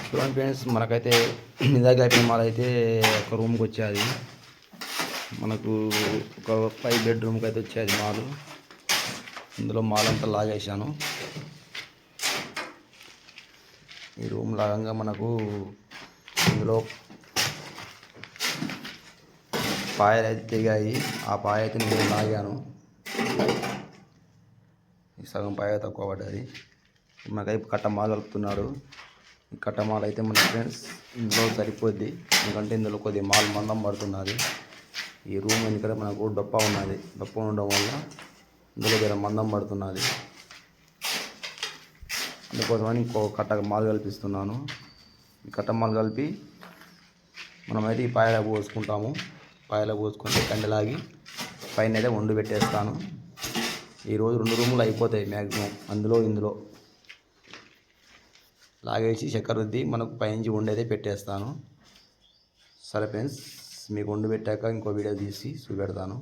చూడండి ఫ్రెండ్స్, మనకైతే ఇందాక అయిపోయిన మాల్ అయితే ఒక రూమ్కి వచ్చేది. మనకు ఒక 5 బెడ్రూమ్కి అయితే వచ్చేది మాల్. ఇందులో మాల్ అంతా లాగేశాను. ఈ రూమ్ లాగంగా మనకు ఇందులో పాయలు అయితే దిగాయి. ఆ పాయ అయితే నేను లాగాను. సగం పాయ తక్కువ పడ్డది. మనకైపు కట్టమాల కలుపుతున్నాడు. ఈ కట్టమాల అయితే మన ఫ్రెండ్స్ ఇందులో సరిపోద్ది, ఎందుకంటే ఇందులో కొద్దిగా మాల్ మందం పడుతున్నది. ఈ రూమ్ వెనుక మనకు డొప్ప ఉన్నది. డొప్ప ఉండడం వల్ల ఇందులో జర మందం పడుతున్నది. అందుకోసమని ఇంకో కట్ట మాల్ కల్పిస్తున్నాను. ఈ కట్ట మాల్ కలిపి మనమైతే ఈ పాయల పోసుకుంటాము. పాయల పోసుకుంటే కండలాగి పైన అయితే వండు పెట్టేస్తాను. ఈరోజు 2 రూములు అయిపోతాయి మ్యాక్సిమం. అందులో ఇందులో లాగేసి చక్కెర రుద్ది మనకు పైనుంచి వండి అయితే పెట్టేస్తాను. సరే ఫ్రెండ్స్, మీకు వండి పెట్టాక ఇంకో వీడియో తీసి చూపెడతాను.